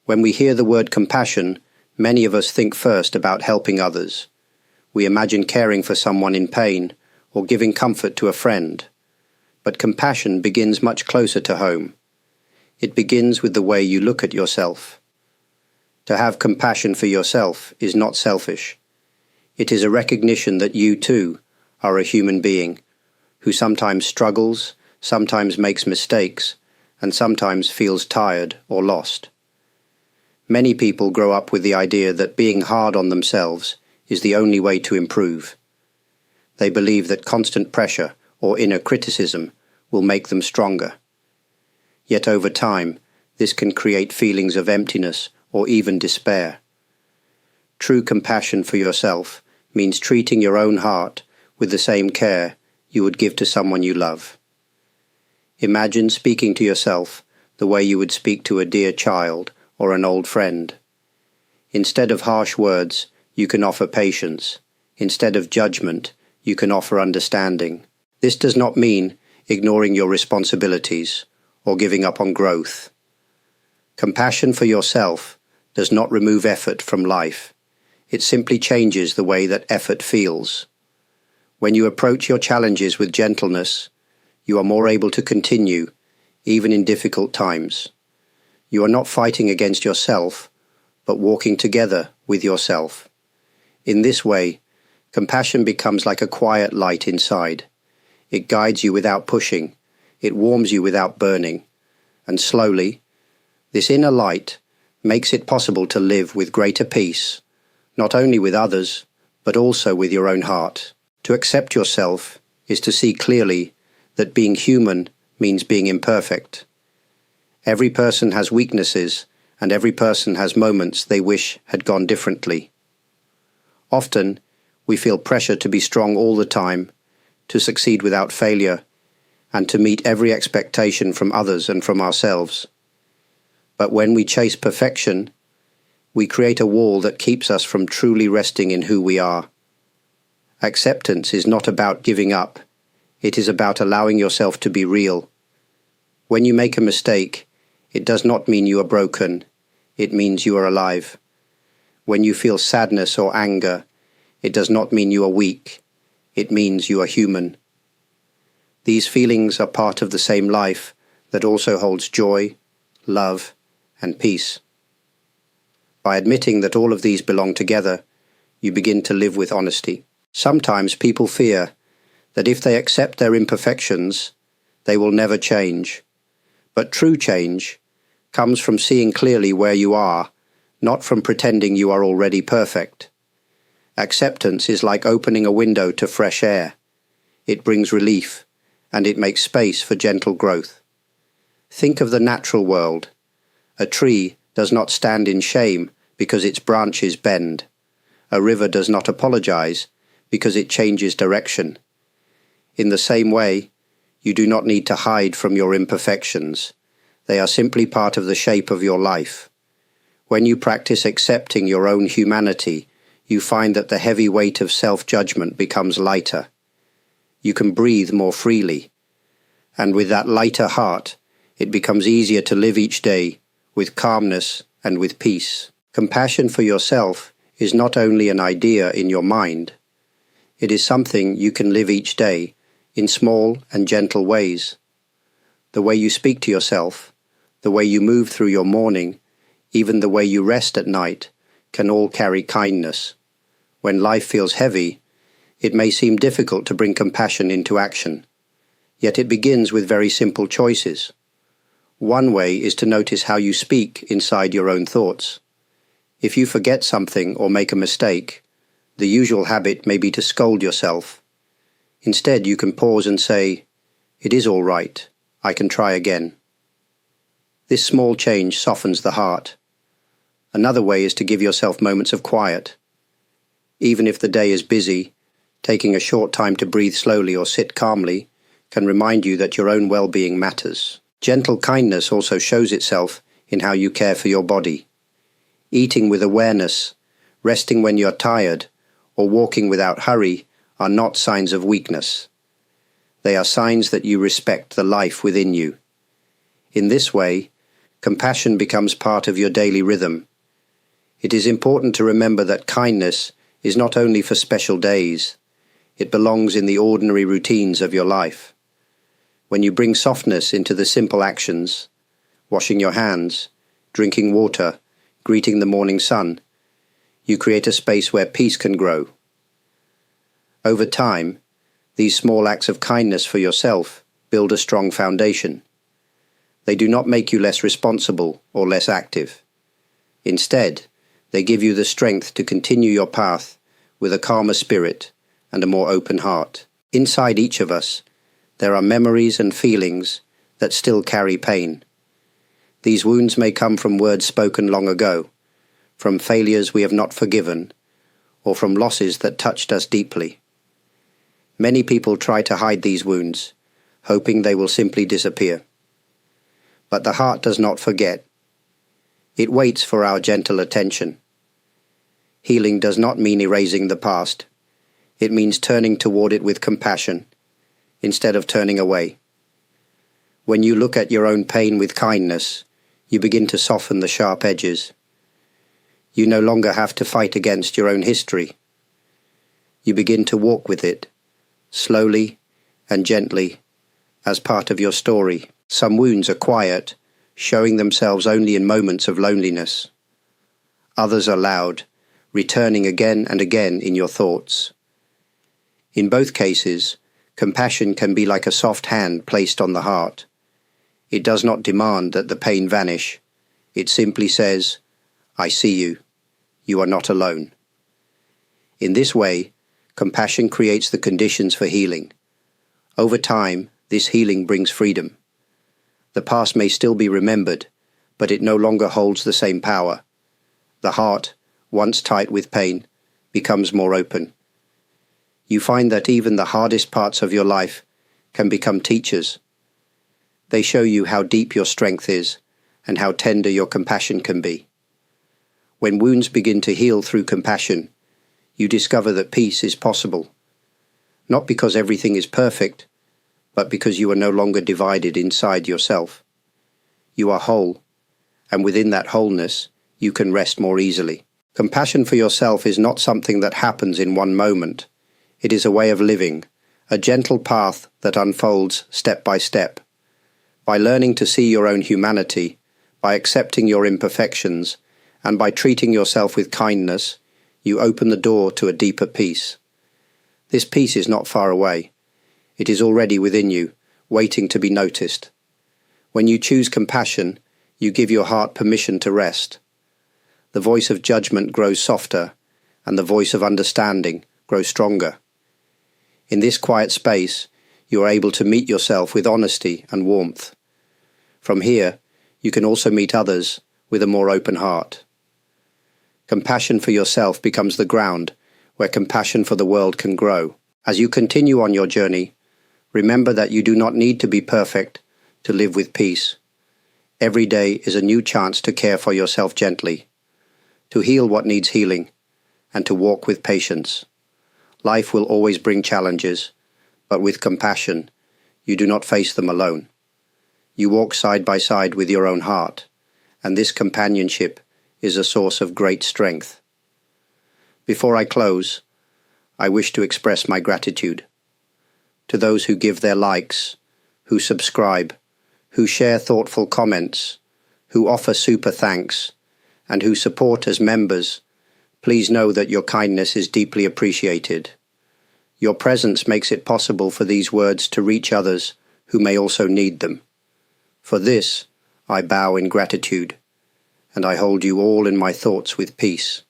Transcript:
When we hear the word compassion, many of us think first about helping others. We imagine caring for someone in pain or giving comfort to a friend. But compassion begins much closer to home. It begins with the way you look at yourself. To have compassion for yourself is not selfish. It is a recognition that you, too, are a human being who sometimes struggles, sometimes makes mistakes, and sometimes feels tired or lost. Many people grow up with the idea that being hard on themselves is the only way to improve. They believe that constant pressure or inner criticism will make them stronger. Yet over time, this can create feelings of emptiness or even despair. True compassion for yourself means treating your own heart with the same care you would give to someone you love. Imagine speaking to yourself the way you would speak to a dear child or an old friend. Instead of harsh words, you can offer patience. Instead of judgment, you can offer understanding. This does not mean ignoring your responsibilities or giving up on growth. Compassion for yourself does not remove effort from life. It simply changes the way that effort feels. When you approach your challenges with gentleness, you are more able to continue, even in difficult times. You are not fighting against yourself, but walking together with yourself. In this way, compassion becomes like a quiet light inside. It guides you without pushing. It warms you without burning. And slowly, this inner light makes it possible to live with greater peace, not only with others, but also with your own heart. To accept yourself is to see clearly that being human means being imperfect. Every person has weaknesses, and every person has moments they wish had gone differently. Often, we feel pressure to be strong all the time, to succeed without failure, and to meet every expectation from others and from ourselves. But when we chase perfection, we create a wall that keeps us from truly resting in who we are. Acceptance is not about giving up. It is about allowing yourself to be real. When you make a mistake, it does not mean you are broken. It means you are alive. When you feel sadness or anger, it does not mean you are weak. It means you are human. These feelings are part of the same life that also holds joy, love, and peace. By admitting that all of these belong together, you begin to live with honesty. Sometimes people fear that if they accept their imperfections, they will never change. But true change comes from seeing clearly where you are, not from pretending you are already perfect. Acceptance is like opening a window to fresh air. It brings relief, and it makes space for gentle growth. Think of the natural world. A tree does not stand in shame because its branches bend. A river does not apologize because it changes direction. In the same way, you do not need to hide from your imperfections. They are simply part of the shape of your life. When you practice accepting your own humanity, you find that the heavy weight of self-judgment becomes lighter. You can breathe more freely. And with that lighter heart, it becomes easier to live each day with calmness and with peace. Compassion for yourself is not only an idea in your mind. It is something you can live each day in small and gentle ways. The way you speak to yourself, the way you move through your morning, even the way you rest at night, can all carry kindness. When life feels heavy, it may seem difficult to bring compassion into action. Yet it begins with very simple choices. One way is to notice how you speak inside your own thoughts. If you forget something or make a mistake, the usual habit may be to scold yourself. Instead, you can pause and say, "It is all right, I can try again." This small change softens the heart. Another way is to give yourself moments of quiet. Even if the day is busy, taking a short time to breathe slowly or sit calmly can remind you that your own well-being matters. Gentle kindness also shows itself in how you care for your body. Eating with awareness, resting when you're tired, or walking without hurry are not signs of weakness. They are signs that you respect the life within you. In this way, Compassion becomes part of your daily rhythm. It is important to remember that kindness is not only for special days. It belongs in the ordinary routines of your life. When you bring softness into the simple actions, washing your hands, drinking water, greeting the morning sun, you create a space where peace can grow. Over time, these small acts of kindness for yourself build a strong foundation. They do not make you less responsible or less active. Instead, they give you the strength to continue your path with a calmer spirit and a more open heart. Inside each of us, there are memories and feelings that still carry pain. These wounds may come from words spoken long ago, from failures we have not forgiven, or from losses that touched us deeply. Many people try to hide these wounds, hoping they will simply disappear. But the heart does not forget. It waits for our gentle attention. Healing does not mean erasing the past. It means turning toward it with compassion, instead of turning away. When you look at your own pain with kindness, you begin to soften the sharp edges. You no longer have to fight against your own history. You begin to walk with it, slowly and gently, as part of your story. Some wounds are quiet, showing themselves only in moments of loneliness. Others are loud, returning again and again in your thoughts. In both cases, compassion can be like a soft hand placed on the heart. It does not demand that the pain vanish. It simply says, "I see you. You are not alone." In this way, compassion creates the conditions for healing. Over time, this healing brings freedom. The past may still be remembered, but it no longer holds the same power. The heart, once tight with pain, becomes more open. You find that even the hardest parts of your life can become teachers. They show you how deep your strength is and how tender your compassion can be. When wounds begin to heal through compassion, you discover that peace is possible. Not because everything is perfect, but because you are no longer divided inside yourself. You are whole, and within that wholeness, you can rest more easily. Compassion for yourself is not something that happens in one moment. It is a way of living, a gentle path that unfolds step by step. By learning to see your own humanity, by accepting your imperfections, and by treating yourself with kindness, you open the door to a deeper peace. This peace is not far away. It is already within you, waiting to be noticed. When you choose compassion, you give your heart permission to rest. The voice of judgment grows softer, and the voice of understanding grows stronger. In this quiet space, you are able to meet yourself with honesty and warmth. From here, you can also meet others with a more open heart. Compassion for yourself becomes the ground where compassion for the world can grow. As you continue on your journey, remember that you do not need to be perfect to live with peace. Every day is a new chance to care for yourself gently, to heal what needs healing, and to walk with patience. Life will always bring challenges, but with compassion, you do not face them alone. You walk side by side with your own heart, and this companionship is a source of great strength. Before I close, I wish to express my gratitude to those who give their likes, who subscribe, who share thoughtful comments, who offer super thanks, and who support as members. Please know that your kindness is deeply appreciated. Your presence makes it possible for these words to reach others who may also need them. For this, I bow in gratitude, and I hold you all in my thoughts with peace.